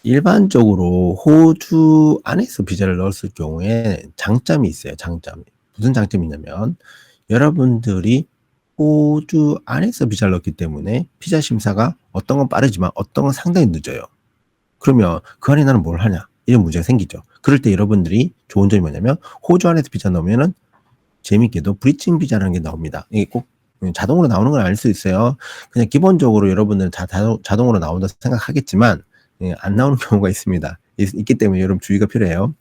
일반적으로 호주 안에서 비자를 넣었을 경우에 장점이 있어요, 장점이. 무슨 장점이 있냐면 여러분들이 호주 안에서 비자를 넣었기 때문에 비자 심사가 어떤 건 빠르지만 어떤 건 상당히 늦어요. 그러면 그 안에 나는 뭘 하냐? 이런 문제가 생기죠. 그럴 때 여러분들이 좋은 점이 뭐냐면 호주 안에서 비자 넣으면은 재밌게도 브리칭 비자라는 게 나옵니다. 이게 꼭 자동으로 나오는 건 아닐 수 있어요. 그냥 기본적으로 여러분들은 다 자동으로 나온다 생각하겠지만 안 나오는 경우가 있습니다. 있기 때문에 여러분 주의가 필요해요.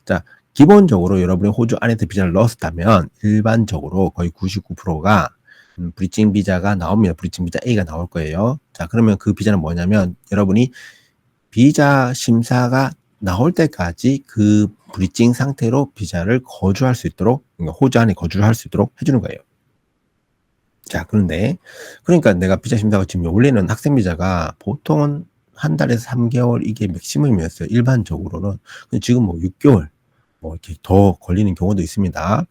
자, 기본적으로 여러분이 호주 안에서 비자를 넣었다면 일반적으로 거의 99%가 브리칭 비자가 나옵니다. 브리칭 비자 A가 나올 거예요. 자, 그러면 그 비자는 뭐냐면 여러분이 비자 심사가 나올 때까지 그 브리칭 상태로 비자를 거주할 수 있도록, 그러니까 호주 안에 거주를 할 수 있도록 해주는 거예요. 자, 그런데 그러니까 내가 비자 심사가 지금 원래는 학생 비자가 보통은 한 달에서 3개월 이게 맥시멈이었어요. 일반적으로는. 근데 지금 뭐 6개월 뭐 이렇게 더 걸리는 경우도 있습니다.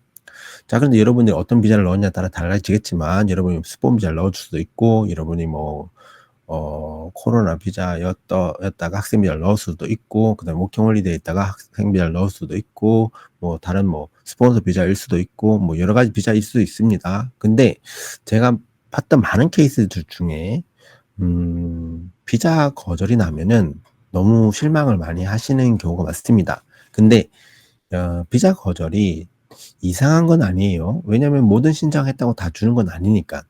자, 그런데 여러분이 어떤 비자를 넣었냐에 따라 달라지겠지만 여러분이 스폰 비자를 넣을 수도 있고 여러분이 뭐 코로나 비자였다가 학생 비자를 넣을 수도 있고, 그 다음에 워킹 홀리데이에 있다가 학생 비자를 넣을 수도 있고, 뭐 다른 뭐 스폰서 비자일 수도 있고, 뭐 여러 가지 비자일 수도 있습니다. 근데 제가 봤던 많은 케이스들 중에 비자 거절이 나면은 너무 실망을 많이 하시는 경우가 많습니다. 근데 비자 거절이 이상한 건 아니에요. 왜냐면 모든 신청했다고 다 주는 건 아니니까.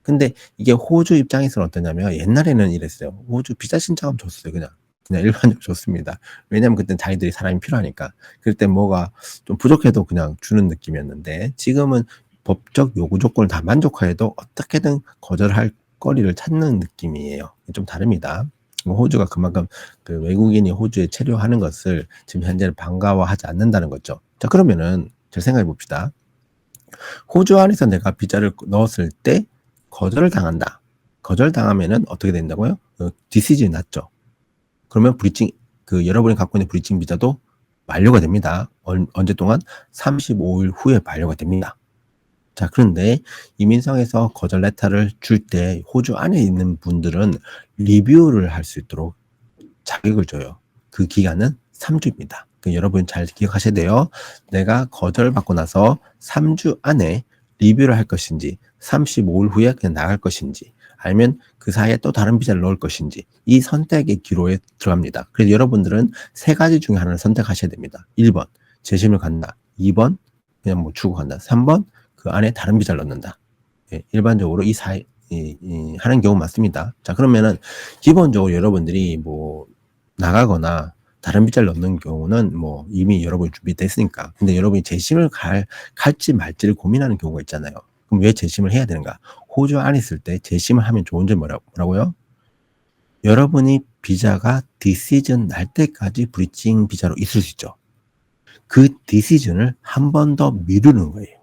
근데 이게 호주 입장에서는 어떠냐면 옛날에는 이랬어요. 호주 비자 신청하면 줬어요. 그냥 일반적으로 줬습니다. 왜냐면 그때는 자기들이 사람이 필요하니까. 그럴 때 뭐가 좀 부족해도 그냥 주는 느낌이었는데 지금은 법적 요구 조건을 다 만족하여도 어떻게든 거절할 거리를 찾는 느낌이에요. 좀 다릅니다. 호주가 그만큼 그 외국인이 호주에 체류하는 것을 지금 현재는 반가워하지 않는다는 거죠. 자, 그러면은 잘 생각해 봅시다. 호주 안에서 내가 비자를 넣었을 때 거절을 당한다. 거절당하면은 어떻게 된다고요? 디시즌이 났죠. 그러면 브리칭, 여러분이 갖고 있는 브리칭 비자도 만료가 됩니다. 언제 동안? 35일 후에 만료가 됩니다. 자, 그런데 이민성에서 거절 레터를 줄 때 호주 안에 있는 분들은 리뷰를 할 수 있도록 자격을 줘요. 그 기간은 3주입니다. 여러분 잘 기억하셔야 돼요. 내가 거절받고 나서 3주 안에 리뷰를 할 것인지 35일 후에 그냥 나갈 것인지 아니면 그 사이에 또 다른 비자를 넣을 것인지 이 선택의 기로에 들어갑니다. 그래서 여러분들은 세 가지 중에 하나를 선택하셔야 됩니다. 1번 재심을 간다. 2번 그냥 뭐 주고 간다. 3번 그 안에 다른 비자를 넣는다. 일반적으로 이 사이 하는 경우 많습니다. 자, 그러면은 기본적으로 여러분들이 뭐 나가거나 다른 비자를 넣는 경우는 뭐 이미 여러분이 준비됐으니까. 근데 여러분이 재심을 갈지 말지를 고민하는 경우가 있잖아요. 그럼 왜 재심을 해야 되는가? 호주 안에 있을 때 재심을 하면 좋은 점이 뭐라고요? 여러분이 비자가 디시즌 날 때까지 브리칭 비자로 있을 수 있죠. 그 디시즌을 한 번 더 미루는 거예요.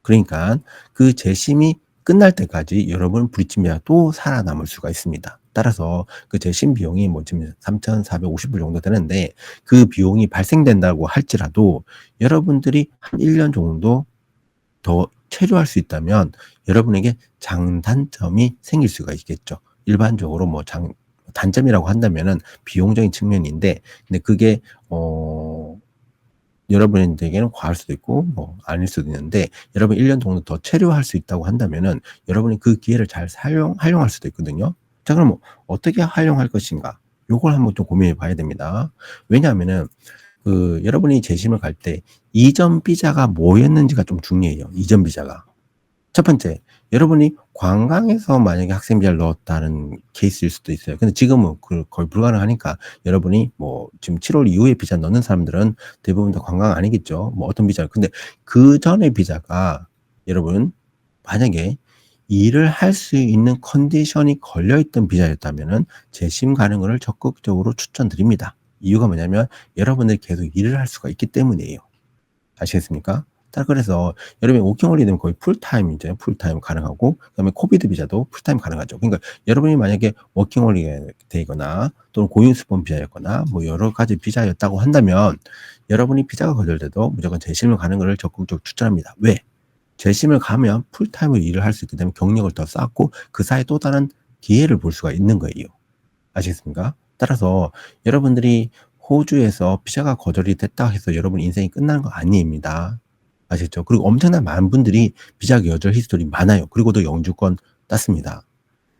그러니까 그 재심이 끝날 때까지 여러분 브리칭 비자가 또 살아남을 수가 있습니다. 따라서 그 재심 비용이 뭐 지금 3,450불 정도 되는데 그 비용이 발생된다고 할지라도 여러분들이 한 1년 정도 더 체류할 수 있다면 여러분에게 장단점이 생길 수가 있겠죠. 일반적으로 뭐 단점이라고 한다면은 비용적인 측면인데, 근데 그게 여러분에게는 과할 수도 있고 뭐 아닐 수도 있는데 여러분 1년 정도 더 체류할 수 있다고 한다면은 여러분이 그 기회를 잘 활용할 수도 있거든요. 자, 그럼 뭐 어떻게 활용할 것인가? 요걸 한번 좀 고민해 봐야 됩니다. 왜냐하면은 여러분이 재심을 갈 때 이전 비자가 뭐였는지가 좀 중요해요. 이전 비자가. 첫 번째, 여러분이 관광에서 만약에 학생 비자를 넣었다는 케이스일 수도 있어요. 근데 지금은 거의 불가능하니까 여러분이 뭐 지금 7월 이후에 비자 넣는 사람들은 대부분 다 관광 아니겠죠. 뭐 어떤 비자. 근데 그 전에 비자가 여러분 만약에 일을 할 수 있는 컨디션이 걸려있던 비자였다면은 재심 가는 것을 적극적으로 추천드립니다. 이유가 뭐냐면 여러분들이 계속 일을 할 수가 있기 때문이에요. 아시겠습니까? 그래서 여러분이 워킹홀리데이는 거의 풀타임이죠. 풀타임 가능하고 그다음에 코비드 비자도 풀타임 가능하죠. 그러니까 여러분이 만약에 워킹홀리데이거나 또는 고용스폰 비자였거나 뭐 여러 가지 비자였다고 한다면 여러분이 비자가 거절돼도 무조건 재심을 가는 것을 적극적으로 추천합니다. 왜? 재심을 가면 풀타임으로 일을 할 수 있기 때문에 경력을 더 쌓고 그 사이에 또 다른 기회를 볼 수가 있는 거예요. 아시겠습니까? 따라서 여러분들이 호주에서 비자가 거절이 됐다 해서 여러분 인생이 끝나는 거 아닙니다. 아시겠죠? 그리고 엄청난 많은 분들이 비자 거절 히스토리 많아요. 그리고도 영주권 땄습니다.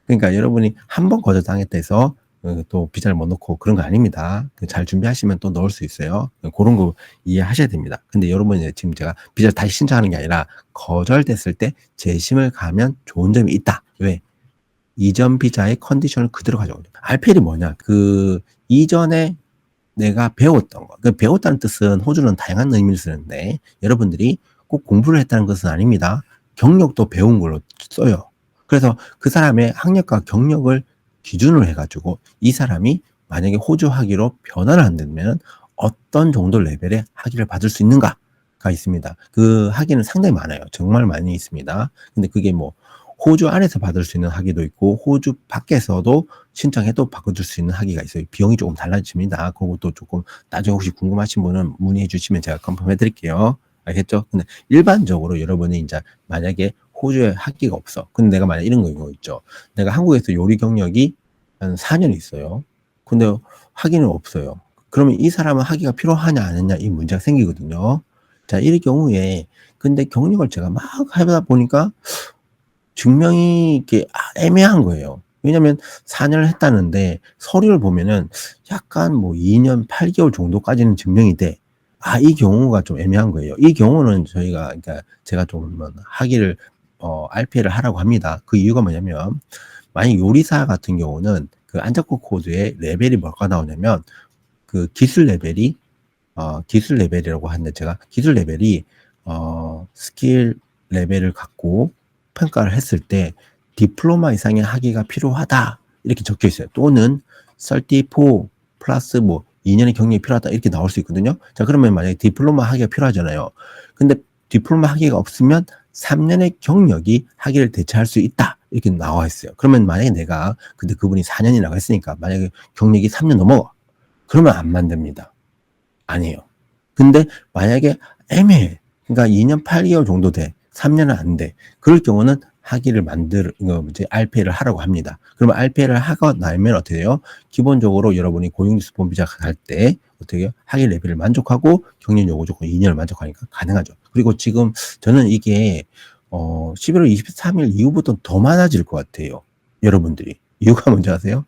그러니까 여러분이 한 번 거절당했다 해서 또 비자를 못 넣고 그런 거 아닙니다. 잘 준비하시면 또 넣을 수 있어요. 그런 거 이해하셔야 됩니다. 근데 여러분이 지금 제가 비자를 다시 신청하는 게 아니라 거절됐을 때 재심을 가면 좋은 점이 있다. 왜? 이전 비자의 컨디션을 그대로 가져오죠. RPL이 뭐냐? 그 이전에 내가 배웠던 거. 그 배웠다는 뜻은 호주는 다양한 의미를 쓰는데 여러분들이 꼭 공부를 했다는 것은 아닙니다. 경력도 배운 걸로 써요. 그래서 그 사람의 학력과 경력을 기준으로 해가지고 이 사람이 만약에 호주 학위로 변화를 안 되면 어떤 정도 레벨의 학위를 받을 수 있는가가 있습니다. 그 학위는 상당히 많아요. 정말 많이 있습니다. 근데 그게 뭐 호주 안에서 받을 수 있는 학위도 있고 호주 밖에서도 신청해도 바꿔줄 수 있는 학위가 있어요. 비용이 조금 달라집니다. 그것도 조금 나중에 혹시 궁금하신 분은 문의해 주시면 제가 컨펌해 드릴게요. 알겠죠? 근데 일반적으로 여러분이 이제 만약에 호주에 학위가 없어. 근데 내가 만약 이런 거 있죠. 내가 한국에서 요리 경력이 한 4년 있어요. 근데 학위는 없어요. 그러면 이 사람은 학위가 필요하냐 안 하냐 이 문제가 생기거든요. 자, 이럴 경우에 근데 경력을 제가 막 하다 보니까 증명이 이게 애매한 거예요. 왜냐면 4년을 했다는데 서류를 보면은 약간 뭐 2년 8개월 정도까지는 증명이 돼. 이 경우가 좀 애매한 거예요. 이 경우는 저희가 그러니까 제가 좀 학위를 RPL을 하라고 합니다. 그 이유가 뭐냐면 만약 요리사 같은 경우는 그 안잡고 코드의 레벨이 뭐가 나오냐면 그 기술 레벨이라고 하는데 제가 기술 레벨이 스킬 레벨을 갖고 평가를 했을 때 디플로마 이상의 학위가 필요하다 이렇게 적혀 있어요. 또는 34 플러스 뭐 2년의 경력이 필요하다 이렇게 나올 수 있거든요. 자, 그러면 만약에 디플로마 학위가 필요하잖아요. 근데 디플로마 학위가 없으면 3년의 경력이 학위를 대체할 수 있다 이렇게 나와 있어요. 그러면 만약에 내가 근데 그분이 4년이라고 했으니까 만약에 경력이 3년 넘어가 그러면 안 만듭니다. 아니에요. 근데 만약에 애매해. 그러니까 2년 8개월 정도 돼. 3년은 안 돼. 그럴 경우는 학위를 RPL을 하라고 합니다. 그러면 RPL을 하고 나면 어떻게 돼요? 기본적으로 여러분이 고용주스폰 비자 갈 때 어떻게 해요? 학위 레벨을 만족하고 경력 요구 조건 2년을 만족하니까 가능하죠. 그리고 지금 저는 이게 11월 23일 이후부터 더 많아질 것 같아요. 여러분들이. 이유가 뭔지 아세요?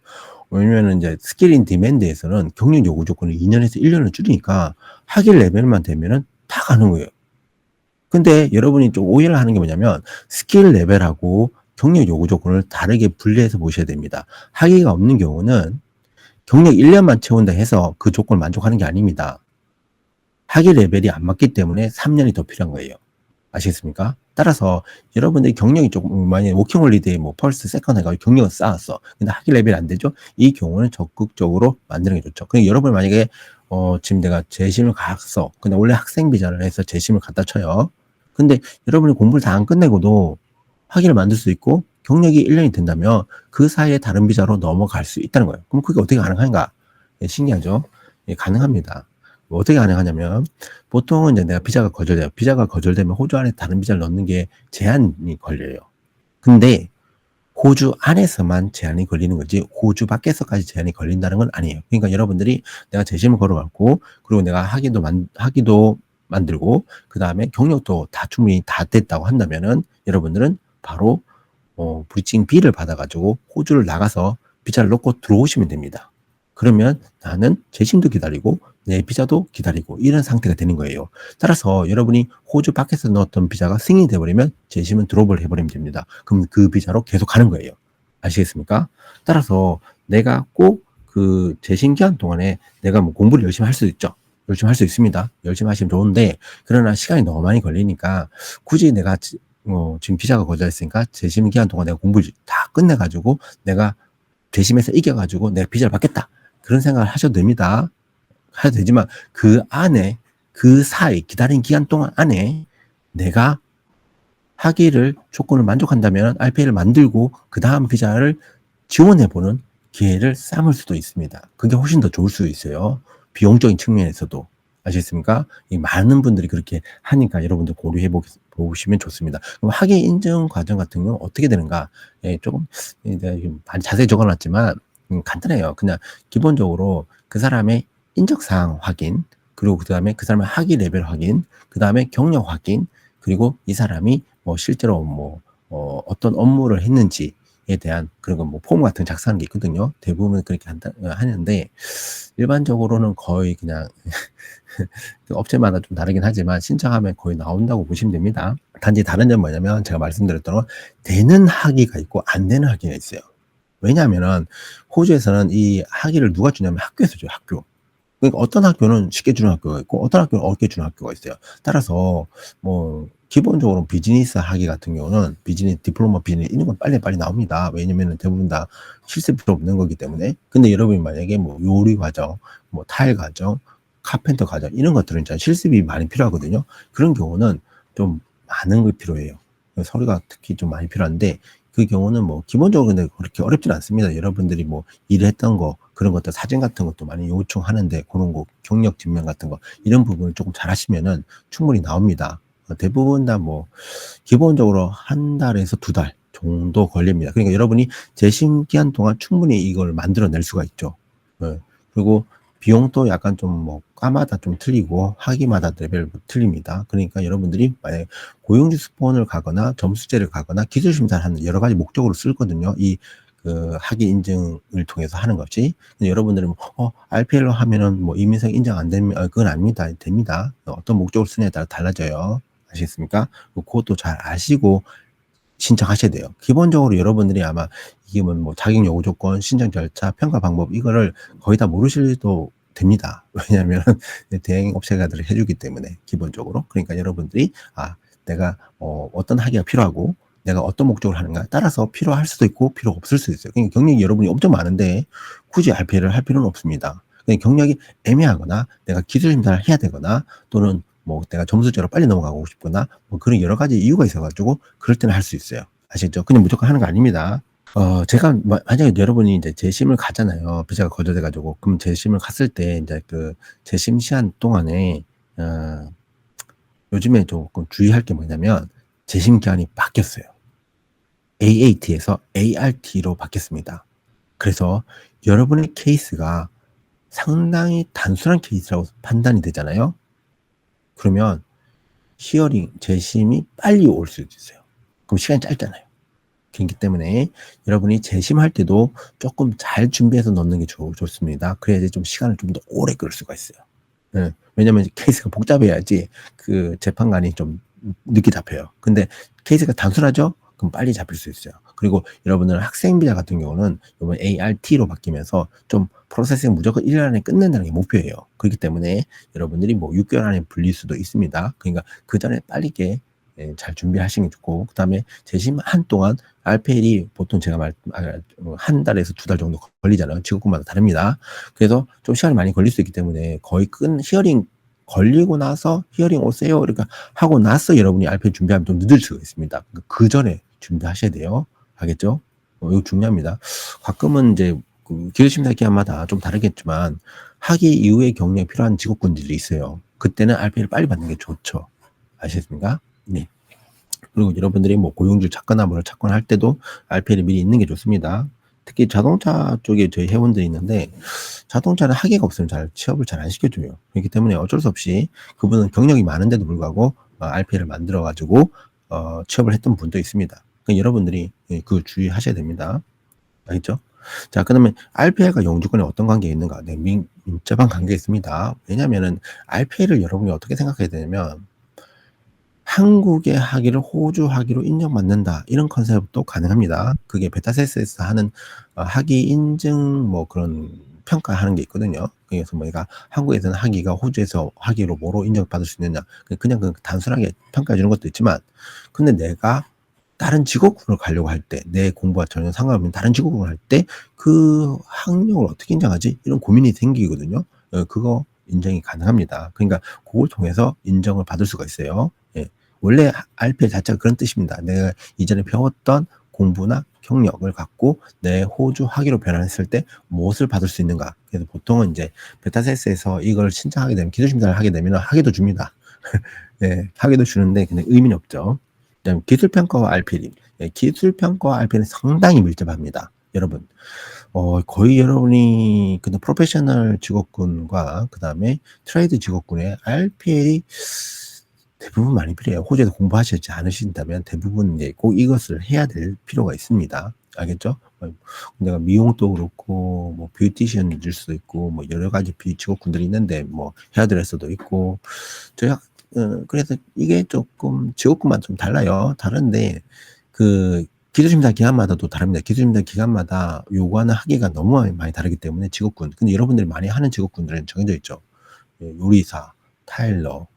왜냐면은 이제 스킬 인 디맨드에서는 경력 요구 조건을 2년에서 1년을 줄이니까 학위 레벨만 되면은 다 가는 거예요. 근데 여러분이 좀 오해를 하는 게 뭐냐면 스킬 레벨하고 경력 요구 조건을 다르게 분리해서 보셔야 됩니다. 학위가 없는 경우는 경력 1년만 채운다 해서 그 조건을 만족하는 게 아닙니다. 학위 레벨이 안 맞기 때문에 3년이 더 필요한 거예요. 아시겠습니까? 따라서 여러분들이 경력이 조금 만약에 워킹홀리데이 뭐 펄스 세컨 해가지고 경력을 쌓았어. 근데 학위 레벨이 안 되죠? 이 경우는 적극적으로 만드는 게 좋죠. 그러니까 여러분 만약에 지금 내가 재심을 갔어. 근데 원래 학생 비자를 해서 재심을 갖다 쳐요. 근데 여러분이 공부를 다 안 끝내고도 학위를 만들 수 있고 경력이 1년이 된다면 그 사이에 다른 비자로 넘어갈 수 있다는 거예요. 그럼 그게 어떻게 가능한가? 예, 신기하죠? 예, 가능합니다. 어떻게 가능하냐면 보통은 이제 내가 비자가 거절돼요. 비자가 거절되면 호주 안에 다른 비자를 넣는 게 제한이 걸려요. 근데 호주 안에서만 제한이 걸리는 거지 호주 밖에서까지 제한이 걸린다는 건 아니에요. 그러니까 여러분들이 내가 재심을 걸어갖고 그리고 내가 학위도 만들고 그 다음에 경력도 다 충분히 다 됐다고 한다면은 여러분들은 바로 브리칭 B를 받아가지고 호주를 나가서 비자를 넣고 들어오시면 됩니다. 그러면 나는 재심도 기다리고 내 비자도 기다리고 이런 상태가 되는 거예요. 따라서 여러분이 호주 밖에서 넣었던 비자가 승인이 돼버리면 재심은 드롭을 해버리면 됩니다. 그럼 그 비자로 계속 가는 거예요. 아시겠습니까? 따라서 내가 꼭 그 재심 기간 동안에 내가 뭐 공부를 열심히 할 수도 있죠. 열심히 할 수 있습니다. 열심히 하시면 좋은데 그러나 시간이 너무 많이 걸리니까 굳이 내가 지금 비자가 거절했으니까 재심 기간 동안 내가 공부를 다 끝내가지고 내가 재심에서 이겨가지고 내가 비자를 받겠다. 그런 생각을 하셔도 됩니다. 하셔도 되지만 그 안에 그 사이 기다린 기간 동안 안에 내가 학위를 조건을 만족한다면 RPL을 만들고 그 다음 비자를 지원해보는 기회를 삼을 수도 있습니다. 그게 훨씬 더 좋을 수 있어요. 비용적인 측면에서도. 아시겠습니까? 많은 분들이 그렇게 하니까 여러분들 고려해 보시면 좋습니다. 그럼 학위 인증 과정 같은 경우 어떻게 되는가? 예, 조금 많이 자세히 적어놨지만 간단해요. 그냥 기본적으로 그 사람의 인적 사항 확인, 그리고 그다음에 그 사람의 학위 레벨 확인, 그다음에 경력 확인, 그리고 이 사람이 뭐 실제로 뭐 어떤 업무를 했는지에 대한 그런 거 뭐 폼 같은 거 작성하는 게 있거든요. 대부분 그렇게 하는데 일반적으로는 거의 그냥 그 업체마다 좀 다르긴 하지만 신청하면 거의 나온다고 보시면 됩니다. 단지 다른 점은 뭐냐면 제가 말씀드렸던 건 되는 학위가 있고 안 되는 학위가 있어요. 왜냐하면은 호주에서는 이 학위를 누가 주냐면 학교에서 줘요, 학교. 그러니까 어떤 학교는 쉽게 주는 학교가 있고 어떤 학교는 어렵게 주는 학교가 있어요. 따라서 뭐 기본적으로 비즈니스 학위 같은 경우는 비즈니스 디플로마 비즈니스 이런 건 빨리빨리 나옵니다. 왜냐면은 대부분 다 실습 필요 없는 거기 때문에. 근데 여러분이 만약에 뭐 요리 과정, 뭐 타일 과정, 카펜터 과정 이런 것들은 진짜 실습이 많이 필요하거든요. 그런 경우는 좀 많은 게 필요해요. 서류가 특히 좀 많이 필요한데 그 경우는 뭐 기본적으로 근데 그렇게 어렵진 않습니다. 여러분들이 뭐 일했던 거 그런 것들 사진 같은 것도 많이 요청하는데 그런 거 경력 증명 같은 거 이런 부분을 조금 잘하시면은 충분히 나옵니다. 대부분 다 뭐 기본적으로 1달에서 2달 정도 걸립니다. 그러니까 여러분이 재심 기한 동안 충분히 이걸 만들어낼 수가 있죠. 예. 그리고 비용도 약간 좀 뭐 과마다 좀 틀리고 학위마다 레벨도 틀립니다. 그러니까 여러분들이 만약에 고용주 스폰을 가거나 점수제를 가거나 기술 심사를 하는 여러 가지 목적으로 쓰거든요. 이 그 학위 인증을 통해서 하는 것이. 근데 여러분들은 RPL로 하면은 뭐 이민석 인정 안 되면 그건 아닙니다. 됩니다. 어떤 목적으로 쓰냐에 따라 달라져요. 아시겠습니까? 그것도 잘 아시고 신청하셔야 돼요. 기본적으로 여러분들이 아마 이게 뭐 자격 요구 조건, 신청 절차, 평가 방법 이거를 거의 다 모르셔도 됩니다. 왜냐하면 대행 업체가들이 해주기 때문에 기본적으로. 그러니까 여러분들이 내가 어떤 학위가 필요하고 내가 어떤 목적으로 하는가 따라서 필요할 수도 있고 필요 없을 수도 있어요. 그러니까 경력이 여러분이 엄청 많은데 굳이 RPL을 할 필요는 없습니다. 그러니까 경력이 애매하거나 내가 기술 심사를 해야 되거나 또는 뭐 내가 점수제로 빨리 넘어가고 싶거나 뭐 그런 여러 가지 이유가 있어가지고 그럴 때는 할 수 있어요. 아시죠? 그냥 무조건 하는 거 아닙니다. 제가 만약에 여러분이 이제 재심을 가잖아요. 비자가 거절돼가지고. 그럼 재심을 갔을 때 이제 그 재심 시한 동안에, 요즘에 조금 주의할 게 뭐냐면 재심 기한이 바뀌었어요. AAT에서 ART로 바뀌었습니다. 그래서 여러분의 케이스가 상당히 단순한 케이스라고 판단이 되잖아요. 그러면 히어링, 재심이 빨리 올 수도 있어요. 그럼 시간이 짧잖아요. 그렇기 때문에 여러분이 재심할 때도 조금 잘 준비해서 넣는 게 좋습니다. 그래야지 좀 시간을 좀 더 오래 끌 수가 있어요. 네. 왜냐면 케이스가 복잡해야지 그 재판관이 좀 늦게 잡혀요. 근데 케이스가 단순하죠? 그럼 빨리 잡힐 수 있어요. 그리고 여러분들 학생 비자 같은 경우는 이번 ART로 바뀌면서 좀 프로세싱 무조건 1년 안에 끝낸다는 게 목표예요. 그렇기 때문에 여러분들이 뭐 6개월 안에 불릴 수도 있습니다. 그러니까 그 전에 빠르게 잘 준비하시는 게 좋고, 그 다음에 재심한 동안 RPL이 보통 제가 한 달에서 2달 정도 걸리잖아요. 직업군마다 다릅니다. 그래서 좀 시간이 많이 걸릴 수 있기 때문에 거의 히어링 걸리고 나서 히어링 오세요. 그러니까 하고 나서 여러분이 RPL 준비하면 좀 늦을 수가 있습니다. 그 전에 준비하셔야 돼요. 알겠죠? 이거 중요합니다. 가끔은 이제 그 기술심사 기한마다 좀 다르겠지만 학위 이후에 경력이 필요한 직업군들이 있어요. 그때는 RPL을 빨리 받는 게 좋죠. 아시겠습니까? 네. 그리고 여러분들이 뭐 고용주 찾거나 뭐를 찾거나 할 때도 RPL이 미리 있는 게 좋습니다. 특히 자동차 쪽에 저희 회원들이 있는데 자동차는 학위가 없으면 취업을 잘 안 시켜줘요. 그렇기 때문에 어쩔 수 없이 그분은 경력이 많은데도 불구하고 RPL을 만들어가지고 취업을 했던 분도 있습니다. 그러니까 여러분들이 그 주의하셔야 됩니다. 알겠죠? 자, 그러면 RPL과 영주권에 어떤 관계가 있는가? 네, 민첩한 관계가 있습니다. 왜냐면은 RPL을 여러분이 어떻게 생각해야 되냐면 한국의 학위를 호주 학위로 인정받는다. 이런 컨셉도 가능합니다. 그게 베타세스에서 하는 학위 인증 뭐 그런 평가하는 게 있거든요. 그래서 뭐가 한국에서는 학위가 호주에서 학위로 뭐로 인정받을 수 있느냐. 그냥 단순하게 평가해 주는 것도 있지만 근데 내가 다른 직업군을 가려고 할 때, 내 공부와 전혀 상관없는 다른 직업군을 할 때 그 학력을 어떻게 인정하지? 이런 고민이 생기거든요. 그거 인정이 가능합니다. 그러니까 그걸 통해서 인정을 받을 수가 있어요. 예. 원래 RPL 자체가 그런 뜻입니다. 내가 이전에 배웠던 공부나 경력을 갖고 내 호주 학위로 변환했을 때 무엇을 받을 수 있는가. 그래서 보통은 이제 베타세스에서 이걸 신청하게 되면 기술심사를 하게 되면 학위도 줍니다. 네, 학위도 주는데 근데 의미는 없죠. 그다음 기술평가와 RPL. 기술평가와 RPL은 상당히 밀접합니다. 여러분 거의 여러분이 그냥 프로페셔널 직업군과 그다음에 트레이드 직업군의 RPL이 대부분 많이 필요해요. 호주에서 공부하시지 않으신다면 대부분 이제 꼭 이것을 해야 될 필요가 있습니다. 알겠죠? 내가 미용도 그렇고 뭐 뷰티션일 수도 있고 뭐 여러 가지 직업군들이 있는데 뭐 헤어드레서도 있고 제가 그래서 이게 조금 직업군마다 좀 달라요. 다른데 그 기술심사 기관마다 또 다릅니다. 기술심사 기관마다 요구하는 학위가 너무 많이 다르기 때문에 직업군. 근데 여러분들이 많이 하는 직업군들은 정해져 있죠. 예, 요리사, 타일러,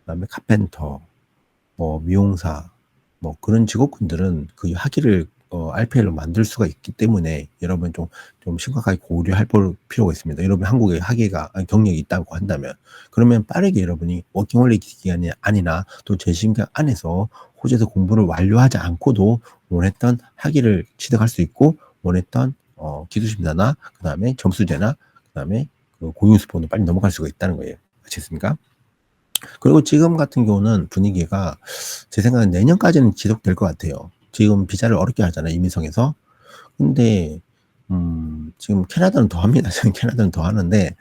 그다음에 카펜터, 뭐 미용사, 뭐 그런 직업군들은 그 학위를 RPL로 만들 수가 있기 때문에 여러분 좀 심각하게 고려할 필요가 있습니다. 여러분 한국에 학위가 경력이 있다고 한다면 그러면 빠르게 여러분이 워킹홀리데이 기간이 아니나 또 재심기간 안에서 호주에서 공부를 완료하지 않고도 원했던 학위를 취득할 수 있고 원했던 기술심사나 그다음에 점수제나 그다음에 그 고용스폰으로 빨리 넘어갈 수가 있다는 거예요. 아시겠습니까? 그리고 지금 같은 경우는 분위기가 제 생각엔 내년까지는 지속될 것 같아요. 지금 비자를 어렵게 하잖아요, 이민성에서. 근데 지금 캐나다는 더 합니다. 지금 캐나다는 더 하는데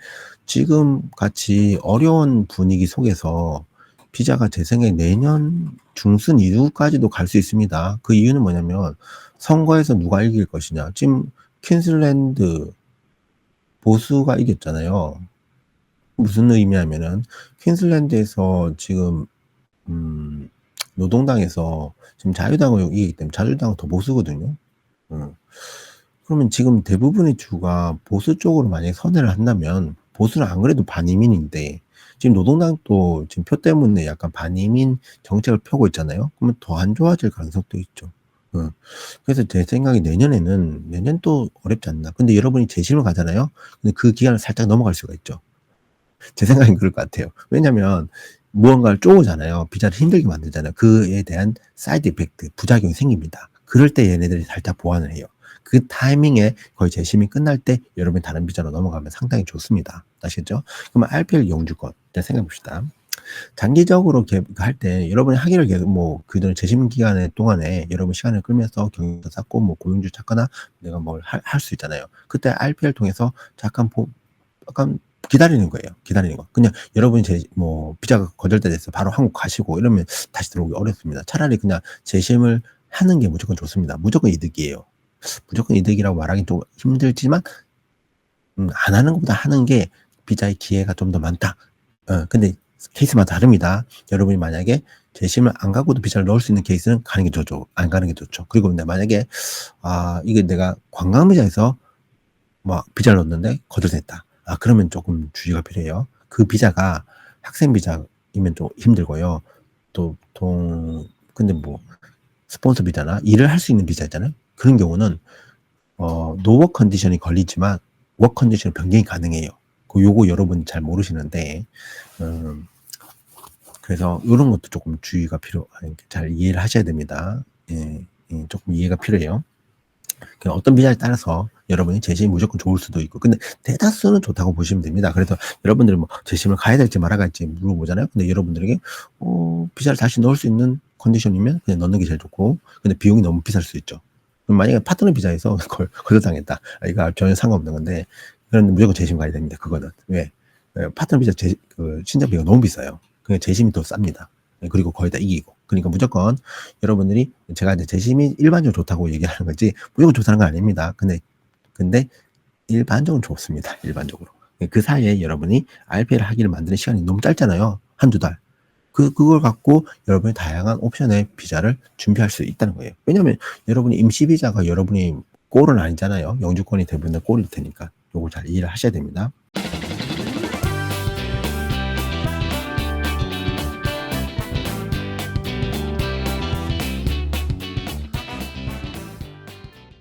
지금 같이 어려운 분위기 속에서 비자가 제 생각에 내년 중순 이후까지도 갈 수 있습니다. 그 이유는 뭐냐면 선거에서 누가 이길 것이냐. 지금 퀸즐랜드 보수가 이겼잖아요. 무슨 의미냐면은 퀸즐랜드에서 지금 노동당에서 지금 자유당을 이기기 때문에 자유당은 더 보수거든요. 그러면 지금 대부분의 주가 보수 쪽으로 만약에 선회를 한다면 보수는 안 그래도 반이민인데 지금 노동당도 지금 표 때문에 약간 반이민 정책을 펴고 있잖아요. 그러면 더 안 좋아질 가능성도 있죠. 그래서 제 생각에 내년 또 어렵지 않나. 근데 여러분이 재심을 가잖아요. 근데 그 기간을 살짝 넘어갈 수가 있죠. 제 생각엔 그럴 것 같아요. 왜냐면 무언가를 쪼으잖아요. 비자를 힘들게 만들잖아요. 그에 대한 사이드 이펙트, 부작용이 생깁니다. 그럴 때 얘네들이 살짝 보완을 해요. 그 타이밍에 거의 재심이 끝날 때 여러분이 다른 비자로 넘어가면 상당히 좋습니다. 아시겠죠? 그러면 RPL 영주권 생각해 봅시다. 장기적으로 할 때 여러분이 학위를 계속 뭐 그전 재심 기간에 동안에 여러분 시간을 끌면서 경력도 쌓고 뭐 고용주 찾거나 내가 뭘 할 수 있잖아요. 그때 RPL 통해서 약간 기다리는 거예요. 기다리는 거. 그냥 여러분이 뭐 비자가 거절돼서 바로 한국 가시고 이러면 다시 들어오기 어렵습니다. 차라리 그냥 재심을 하는 게 무조건 좋습니다. 무조건 이득이에요. 무조건 이득이라고 말하기 좀 힘들지만 안 하는 것보다 하는 게 비자의 기회가 좀 더 많다. 근데 케이스마다 다릅니다. 여러분이 만약에 재심을 안 가고도 비자를 넣을 수 있는 케이스는 가는 게 좋죠. 안 가는 게 좋죠. 그리고 근데 만약에 이게 내가 관광 비자에서 뭐 비자를 넣었는데 거절됐다. 그러면 조금 주의가 필요해요. 그 비자가 학생 비자이면 좀 힘들고요. 근데 뭐 스폰서 비자나 일을 할 수 있는 비자 있잖아요. 그런 경우는 노워크 컨디션이 걸리지만 워크 컨디션 변경이 가능해요. 요거 여러분 잘 모르시는데 그래서 이런 것도 조금 주의가 잘 이해를 하셔야 됩니다. 예, 조금 이해가 필요해요. 어떤 비자에 따라서 여러분이 재심이 무조건 좋을 수도 있고 근데 대다수는 좋다고 보시면 됩니다. 그래서 여러분들이 뭐 재심을 가야 될지 말아야 할지 물어보잖아요. 근데 여러분들에게 비자를 다시 넣을 수 있는 컨디션이면 그냥 넣는 게 제일 좋고 근데 비용이 너무 비쌀 수 있죠. 그럼 만약에 파트너 비자에서 거절당했다. 이거 전혀 상관없는 건데 그럼 무조건 재심 가야 됩니다. 그거는. 왜? 파트너 비자 신청비가 너무 비싸요. 그냥 재심이 더 쌉니다. 그리고 거의 다 이기고. 그러니까 무조건 여러분들이 제가 이제 재심이 일반적으로 좋다고 얘기하는 거지 무조건 좋다는 건 아닙니다. 근데 일반적으로 좋습니다. 일반적으로. 그 사이에 여러분이 RPL 학위를 만드는 시간이 너무 짧잖아요. 한두 달. 그걸 갖고 여러분이 다양한 옵션의 비자를 준비할 수 있다는 거예요. 왜냐면 여러분이 임시 비자가 여러분이 꼴은 아니잖아요. 영주권이 대부분 꼴일 테니까. 요걸 잘 이해를 하셔야 됩니다.